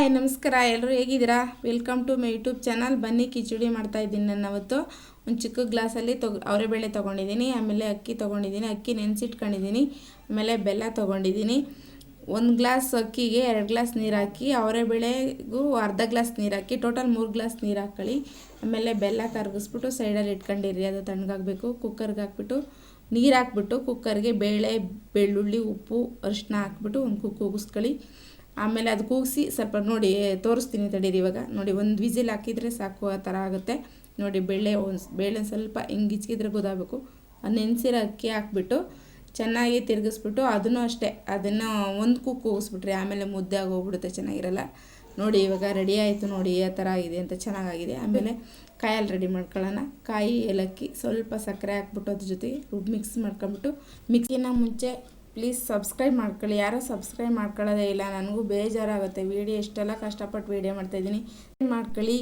Hi ನಮಸ್ಕಾರ, ಎಲ್ಲರೂ ಹೇಗಿದ್ದೀರಾ? Welcome to my YouTube channel. ಬನ್ನಿ ಕಿಚಡಿ ಮಾಡ್ತಾಯಿದ್ದೀನಿ. ನಾನು ಅವತ್ತು ಒಂದು ಚಿಕ್ಕ ಗ್ಲಾಸಲ್ಲಿ ಅವರೆಬೇಳೆ ತೊಗೊಂಡಿದ್ದೀನಿ, ಆಮೇಲೆ ಅಕ್ಕಿ ತೊಗೊಂಡಿದ್ದೀನಿ, ಅಕ್ಕಿ ನೆನೆಸಿಟ್ಕೊಂಡಿದ್ದೀನಿ, ಆಮೇಲೆ ಬೆಲ್ಲ ತೊಗೊಂಡಿದ್ದೀನಿ. 1 ಗ್ಲಾಸ್ ಅಕ್ಕಿಗೆ 2 ಗ್ಲಾಸ್ ನೀರು ಹಾಕಿ, ಅವರೆಬೇಳೆಗೂ ಅರ್ಧ ಗ್ಲಾಸ್ ನೀರು ಹಾಕಿ, ಟೋಟಲ್ 3 ಗ್ಲಾಸ್ ನೀರು ಹಾಕ್ಕೊಳ್ಳಿ. ಆಮೇಲೆ ಬೆಲ್ಲ ಕರಗಿಸ್ಬಿಟ್ಟು ಸೈಡಲ್ಲಿ ಇಟ್ಕೊಂಡಿರಿ, ಅದು ತಣ್ಣಗಾಗಬೇಕು. ಕುಕ್ಕರ್ಗೆ ಹಾಕ್ಬಿಟ್ಟು ನೀರು ಹಾಕ್ಬಿಟ್ಟು ಕುಕ್ಕರ್ಗೆ ಬೇಳೆ, ಬೆಳ್ಳುಳ್ಳಿ, ಉಪ್ಪು, ಅರಿಶಿನ ಹಾಕ್ಬಿಟ್ಟು ಒಂದು ಕೂಗಿಸ್ಕೊಳ್ಳಿ. ಆಮೇಲೆ ಅದು ಕೂಗಿಸಿ ಸ್ವಲ್ಪ ನೋಡಿ ತೋರಿಸ್ತೀನಿ ತಡೀರಿ. ಇವಾಗ ನೋಡಿ, 1 ವಿಸಿಲ್ ಹಾಕಿದರೆ ಸಾಕು, ಆ ಥರ ಆಗುತ್ತೆ ನೋಡಿ. ಬೇಳೆ ಸ್ವಲ್ಪ ಹಿಂಗೆ ಇಚ್ಕಿದ್ರೆ ಗೊತ್ತಾಗಬೇಕು. ನೆನೆಸಿರೋ ಅಕ್ಕಿ ಹಾಕ್ಬಿಟ್ಟು ಚೆನ್ನಾಗಿ ತಿರುಗಿಸ್ಬಿಟ್ಟು ಅದನ್ನು ಅಷ್ಟೇ, ಅದನ್ನು ಒಂದು ಕೂಗಿಸ್ಬಿಟ್ರೆ ಆಮೇಲೆ ಮುದ್ದೆ ಆಗೋಗ್ಬಿಡುತ್ತೆ, ಚೆನ್ನಾಗಿರಲ್ಲ. ನೋಡಿ ಇವಾಗ ರೆಡಿ ಆಯಿತು ನೋಡಿ, ಆ ಥರ ಆಗಿದೆ ಅಂತ, ಚೆನ್ನಾಗಾಗಿದೆ. ಆಮೇಲೆ ಕಾಯಲ್ಲಿ ರೆಡಿ ಮಾಡ್ಕೊಳ್ಳೋಣ. ಕಾಯಿ, ಏಲಕ್ಕಿ, ಸ್ವಲ್ಪ ಸಕ್ಕರೆ ಹಾಕ್ಬಿಟ್ಟು ಅದ್ರ ಜೊತೆಗೆ ಮಿಕ್ಸ್ ಮಾಡ್ಕೊಂಬಿಟ್ಟು, ಮಿಕ್ಸಿನ ಮುಂಚೆ ಪ್ಲೀಸ್ ಸಬ್ಸ್ಕ್ರೈಬ್ ಮಾಡ್ಕೊಳ್ಳಿ. ಯಾರೋ ಸಬ್ಸ್ಕ್ರೈಬ್ ಮಾಡ್ಕೊಳ್ಳೋದೇ ಇಲ್ಲ, ನನಗೂ ಬೇಜಾರಾಗುತ್ತೆ. ವೀಡಿಯೋ ಇಷ್ಟೆಲ್ಲ ಕಷ್ಟಪಟ್ಟು ವೀಡಿಯೋ ಮಾಡ್ತಾಯಿದ್ದೀನಿ, ಮಾಡ್ಕೊಳ್ಳಿ.